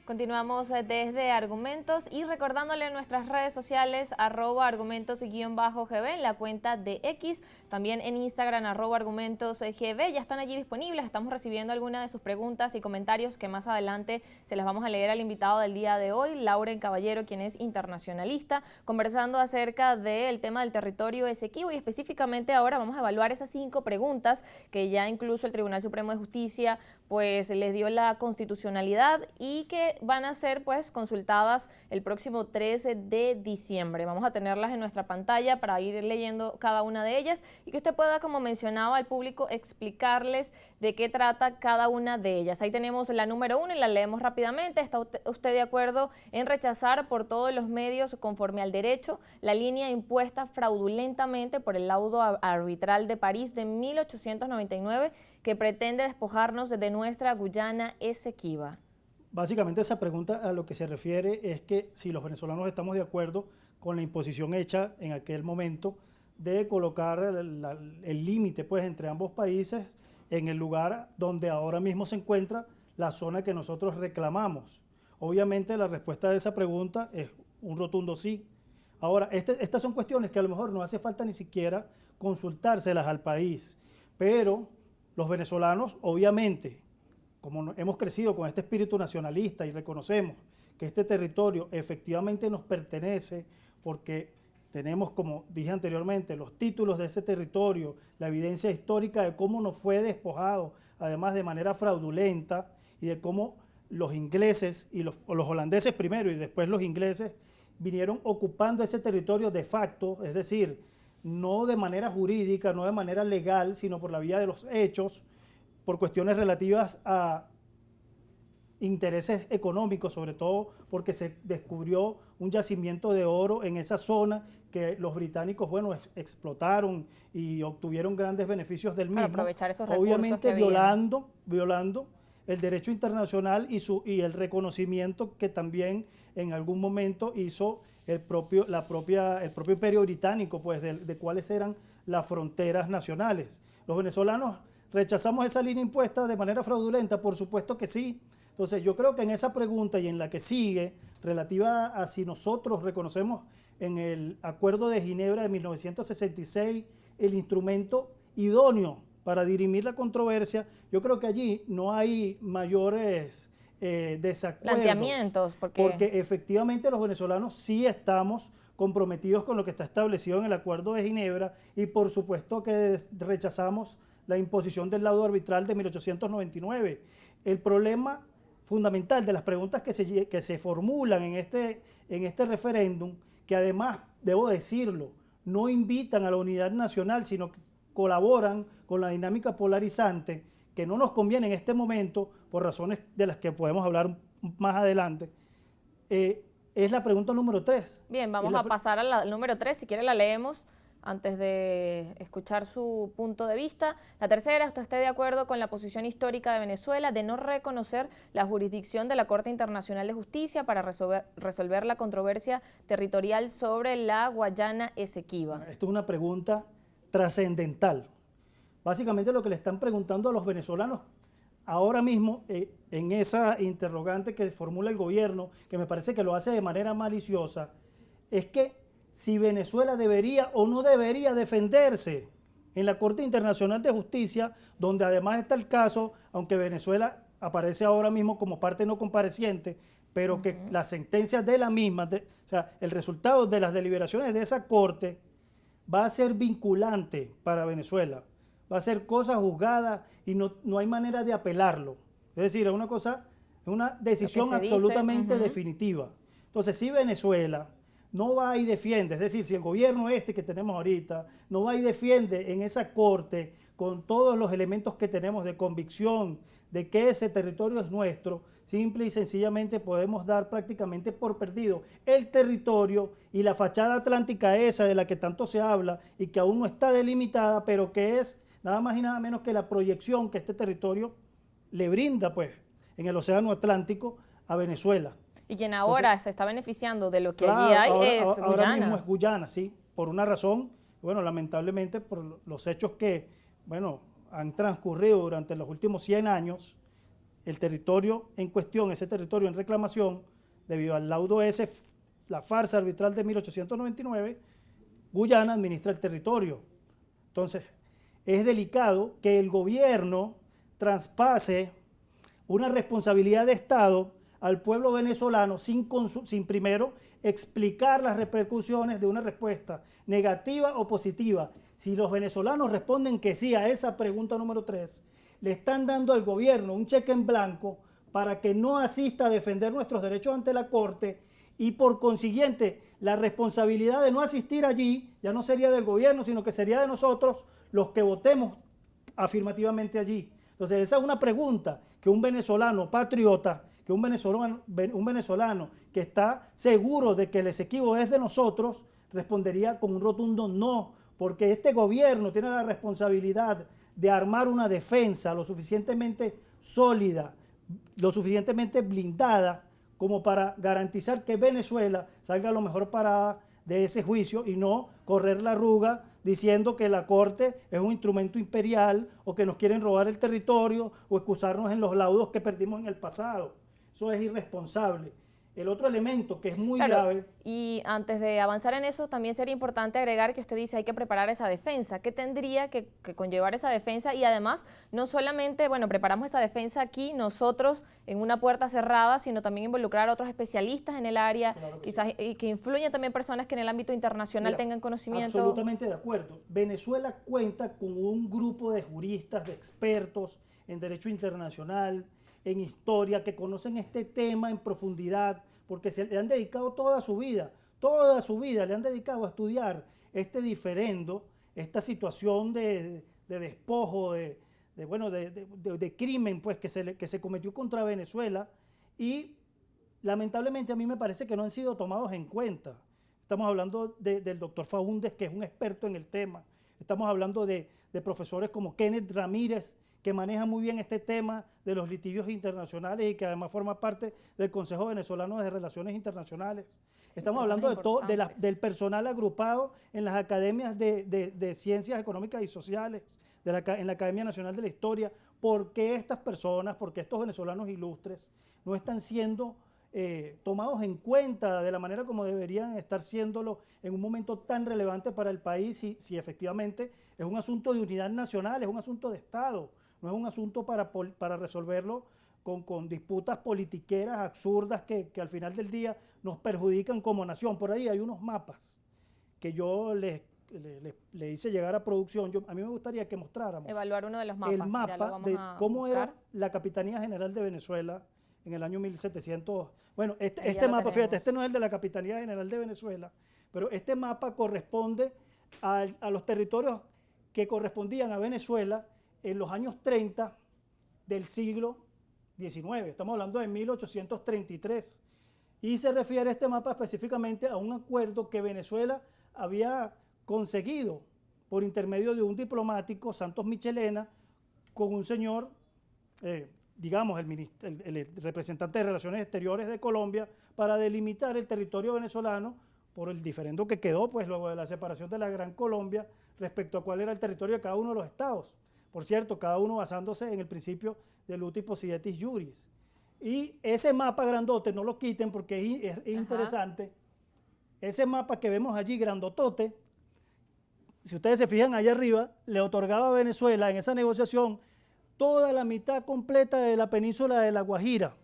Continuamos desde Argumentos y recordándole en nuestras redes sociales @argumentos_gb en la cuenta de X, también en Instagram @argumentosgb, ya están allí disponibles, estamos recibiendo algunas de sus preguntas y comentarios que más adelante se las vamos a leer al invitado del día de hoy, Lauren Caballero, quien es internacionalista, conversando acerca del tema del territorio Esequibo y específicamente ahora vamos a evaluar esas 5 preguntas que ya incluso el Tribunal Supremo de Justicia pues les dio la constitucionalidad y que van a ser pues consultadas el próximo 13 de diciembre. Vamos a tenerlas en nuestra pantalla para ir leyendo cada una de ellas y que usted pueda, como mencionaba al público, explicarles de qué trata cada una de ellas. Ahí tenemos la número 1 y la leemos rápidamente. ¿Está usted de acuerdo en rechazar por todos los medios, conforme al derecho, la línea impuesta fraudulentamente por el laudo arbitral de París de 1899 que pretende despojarnos de nuestra Guyana Esequiba? Básicamente esa pregunta a lo que se refiere es que si los venezolanos estamos de acuerdo con la imposición hecha en aquel momento de colocar el límite pues, entre ambos países en el lugar donde ahora mismo se encuentra la zona que nosotros reclamamos. Obviamente la respuesta de esa pregunta es un rotundo sí. Ahora, estas son cuestiones que a lo mejor no hace falta ni siquiera consultárselas al país, pero los venezolanos, obviamente, como hemos crecido con este espíritu nacionalista y reconocemos que este territorio efectivamente nos pertenece porque tenemos, como dije anteriormente, los títulos de ese territorio, la evidencia histórica de cómo nos fue despojado, además de manera fraudulenta, y de cómo los ingleses, y los holandeses primero y después los ingleses, vinieron ocupando ese territorio de facto, es decir, no de manera jurídica, no de manera legal, sino por la vía de los hechos, por cuestiones relativas a intereses económicos, sobre todo porque se descubrió un yacimiento de oro en esa zona que los británicos, bueno, explotaron y obtuvieron grandes beneficios del mismo. Para aprovechar esos recursos obviamente que violando el derecho internacional y el reconocimiento que también en algún momento hizo el propio imperio británico, pues de cuáles eran las fronteras nacionales. Los venezolanos rechazamos esa línea impuesta de manera fraudulenta, por supuesto que sí. Entonces yo creo que en esa pregunta y en la que sigue, relativa a si nosotros reconocemos en el Acuerdo de Ginebra de 1966 el instrumento idóneo para dirimir la controversia, yo creo que allí no hay mayores desacuerdos. Planteamientos, porque efectivamente los venezolanos sí estamos comprometidos con lo que está establecido en el Acuerdo de Ginebra y por supuesto que rechazamos la imposición del laudo arbitral de 1899. El problema fundamental de las preguntas que se formulan en este referéndum, que además, debo decirlo, no invitan a la unidad nacional, sino que colaboran con la dinámica polarizante, que no nos conviene en este momento, por razones de las que podemos hablar más adelante, es la pregunta número 3. Bien, vamos a pasar al número 3, si quiere la leemos antes de escuchar su punto de vista. La tercera, ¿usted está de acuerdo con la posición histórica de Venezuela de no reconocer la jurisdicción de la Corte Internacional de Justicia para resolver la controversia territorial sobre la Guayana Esequiba? Esto es una pregunta trascendental. Básicamente lo que le están preguntando a los venezolanos ahora mismo en esa interrogante que formula el gobierno, que me parece que lo hace de manera maliciosa, es que si Venezuela debería o no debería defenderse en la Corte Internacional de Justicia, donde además está el caso, aunque Venezuela aparece ahora mismo como parte no compareciente, pero que las sentencias de la misma, o sea, el resultado de las deliberaciones de esa Corte va a ser vinculante para Venezuela, va a ser cosa juzgada y no hay manera de apelarlo. Es decir, es una decisión absolutamente definitiva. Entonces, si Venezuela no va y defiende, es decir, si el gobierno que tenemos ahorita no va y defiende en esa corte con todos los elementos que tenemos de convicción de que ese territorio es nuestro, simple y sencillamente podemos dar prácticamente por perdido el territorio y la fachada atlántica esa de la que tanto se habla y que aún no está delimitada, pero que es nada más y nada menos que la proyección que este territorio le brinda pues en el Océano Atlántico a Venezuela. Y quien ahora se está beneficiando de lo que allí hay es Guyana. Ahora mismo es Guyana, sí, por una razón, bueno, lamentablemente por los hechos que, bueno, han transcurrido durante los últimos 100 años, el territorio en cuestión, ese territorio en reclamación, debido al laudo ese, la farsa arbitral de 1899, Guyana administra el territorio. Entonces, es delicado que el gobierno traspase una responsabilidad de Estado al pueblo venezolano sin primero explicar las repercusiones de una respuesta negativa o positiva. Si los venezolanos responden que sí a esa pregunta número 3, le están dando al gobierno un cheque en blanco para que no asista a defender nuestros derechos ante la Corte, y por consiguiente la responsabilidad de no asistir allí ya no sería del gobierno, sino que sería de nosotros los que votemos afirmativamente allí. Entonces esa es una pregunta que un venezolano patriota, que un venezolano que está seguro de que el Esequibo es de nosotros, respondería con un rotundo no, porque este gobierno tiene la responsabilidad de armar una defensa lo suficientemente sólida, lo suficientemente blindada como para garantizar que Venezuela salga lo mejor parada de ese juicio y no correr la arruga diciendo que la Corte es un instrumento imperial o que nos quieren robar el territorio o excusarnos en los laudos que perdimos en el pasado. Eso es irresponsable. El otro elemento que es muy grave... Y antes de avanzar en eso, también sería importante agregar que usted dice hay que preparar esa defensa. ¿Qué tendría que conllevar esa defensa? Y además, no solamente, bueno, preparamos esa defensa aquí nosotros en una puerta cerrada, sino también involucrar a otros especialistas en el área, claro, quizás, sí. Y que influyan también personas que en el ámbito internacional tengan conocimiento. Absolutamente de acuerdo. Venezuela cuenta con un grupo de juristas, de expertos en derecho internacional, en historia, que conocen este tema en profundidad, porque se le han dedicado toda su vida le han dedicado a estudiar este diferendo, esta situación de despojo, de crimen pues, que se cometió contra Venezuela, y lamentablemente a mí me parece que no han sido tomados en cuenta. Estamos hablando del doctor Faúndez, que es un experto en el tema. Estamos hablando de profesores como Kenneth Ramírez, que maneja muy bien este tema de los litigios internacionales y que además forma parte del Consejo Venezolano de Relaciones Internacionales. Sí, estamos hablando del personal agrupado en las academias de Ciencias Económicas y Sociales, en la Academia Nacional de la Historia. ¿Por qué estas personas, por qué estos venezolanos ilustres no están siendo tomados en cuenta de la manera como deberían estar siéndolo en un momento tan relevante para el país, si efectivamente es un asunto de unidad nacional, es un asunto de Estado? No es un asunto para resolverlo con disputas politiqueras absurdas que al final del día nos perjudican como nación. Por ahí hay unos mapas que yo le hice llegar a producción. A mí me gustaría que mostráramos. Evaluar uno de los mapas. El mapa de cómo era la Capitanía General de Venezuela en el año 1700. Bueno, este mapa, fíjate, este no es el de la Capitanía General de Venezuela, pero este mapa corresponde a los territorios que correspondían a Venezuela en los años 30 del siglo XIX. Estamos hablando de 1833. Y se refiere este mapa específicamente a un acuerdo que Venezuela había conseguido por intermedio de un diplomático, Santos Michelena, con un señor, digamos, el representante de Relaciones Exteriores de Colombia, para delimitar el territorio venezolano por el diferendo que quedó, pues, luego de la separación de la Gran Colombia respecto a cuál era el territorio de cada uno de los estados. Por cierto, cada uno basándose en el principio del uti possidetis juris. Y ese mapa grandote, no lo quiten porque es interesante, ese mapa que vemos allí grandotote, si ustedes se fijan allá arriba, le otorgaba a Venezuela en esa negociación toda la mitad completa de la península de La Guajira.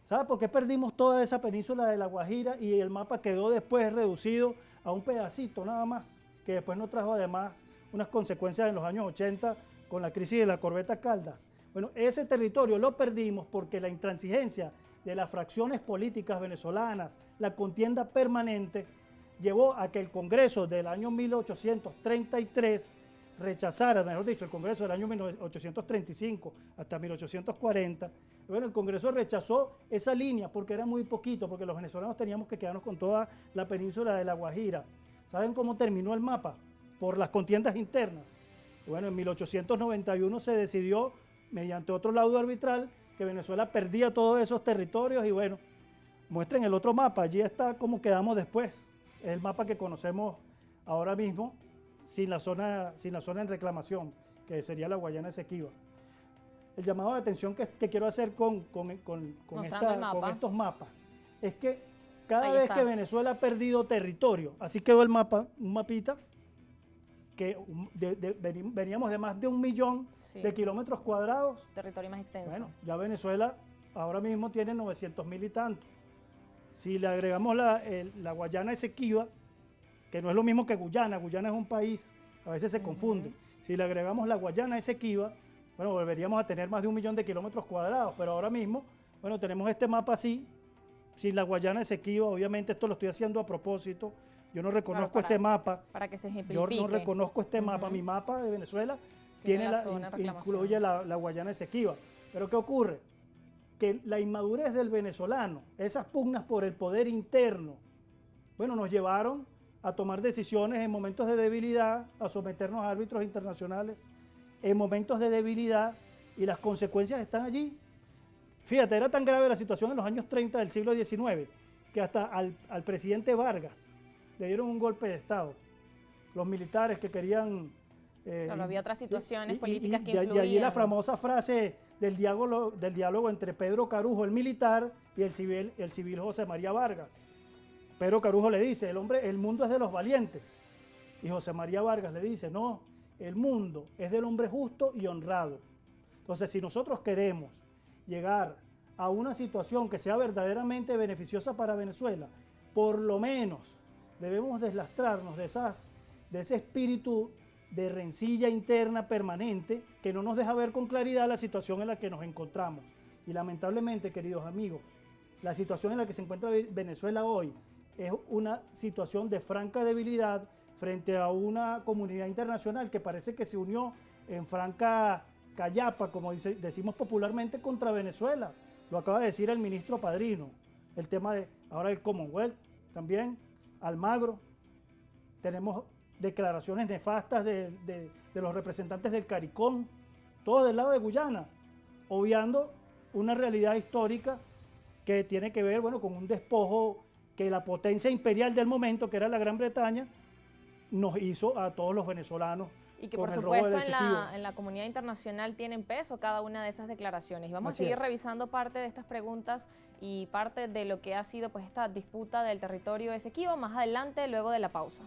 ¿Sabe por qué perdimos toda esa península de La Guajira y el mapa quedó después reducido a un pedacito nada más, que después nos trajo además unas consecuencias en los años 80 con la crisis de la corbeta Caldas? Bueno, ese territorio lo perdimos porque la intransigencia de las fracciones políticas venezolanas, la contienda permanente, llevó a que el Congreso del año 1833 rechazara, mejor dicho, el Congreso del año 1835 hasta 1840, bueno, el Congreso rechazó esa línea porque era muy poquito, porque los venezolanos teníamos que quedarnos con toda la península de La Guajira. ¿Saben cómo terminó el mapa? Por las contiendas internas. Y bueno, en 1891 se decidió, mediante otro laudo arbitral, que Venezuela perdía todos esos territorios y bueno, muestren el otro mapa, allí está cómo quedamos después. Es el mapa que conocemos ahora mismo, sin la zona en reclamación, que sería la Guayana Esequiba. el llamado de atención que quiero hacer con estos mapas es que cada vez que Venezuela ha perdido territorio, así quedó el mapa, un mapita, que veníamos de más de 1 millón de kilómetros cuadrados. Territorio más extenso. Bueno, ya Venezuela ahora mismo tiene 900.000 y tanto. Si le agregamos la Guayana Esequiba, que no es lo mismo que Guyana, Guyana es un país, a veces se confunde. Si le agregamos la Guayana Esequiba, bueno, volveríamos a tener más de 1 millón de kilómetros cuadrados, pero ahora mismo, bueno, tenemos este mapa así, sin la Guayana Esequiba, obviamente esto lo estoy haciendo a propósito, yo no reconozco este mapa. Para que se ejemplifique. Yo no reconozco este mapa, mi mapa de Venezuela incluye la Guayana Esequiba. Pero ¿qué ocurre? Que la inmadurez del venezolano, esas pugnas por el poder interno, bueno, nos llevaron a tomar decisiones en momentos de debilidad, a someternos a árbitros internacionales, en momentos de debilidad, y las consecuencias están allí. Fíjate, era tan grave la situación en los años 30 del siglo XIX, que hasta al presidente Vargas le dieron un golpe de Estado. Los militares que querían... Claro, había otras situaciones políticas que influían. De allí la famosa frase del diálogo entre Pedro Carujo, el militar, y el civil José María Vargas. Pedro Carujo le dice, el mundo es de los valientes. Y José María Vargas le dice, no, el mundo es del hombre justo y honrado. Entonces, si nosotros queremos llegar a una situación que sea verdaderamente beneficiosa para Venezuela, por lo menos debemos deslastrarnos de ese espíritu de rencilla interna permanente que no nos deja ver con claridad la situación en la que nos encontramos. Y lamentablemente, queridos amigos, la situación en la que se encuentra Venezuela hoy es una situación de franca debilidad frente a una comunidad internacional que parece que se unió en franca callapa, como decimos popularmente, contra Venezuela. Lo acaba de decir el ministro Padrino. El tema de ahora el Commonwealth también, Almagro. Tenemos declaraciones nefastas de los representantes del CARICOM, todo del lado de Guyana, obviando una realidad histórica que tiene que ver, bueno, con un despojo que la potencia imperial del momento, que era la Gran Bretaña, nos hizo a todos los venezolanos. Y que por supuesto en la comunidad internacional tienen peso cada una de esas declaraciones. Y vamos a seguir revisando parte de estas preguntas y parte de lo que ha sido pues esta disputa del territorio Esequiba más adelante, luego de la pausa.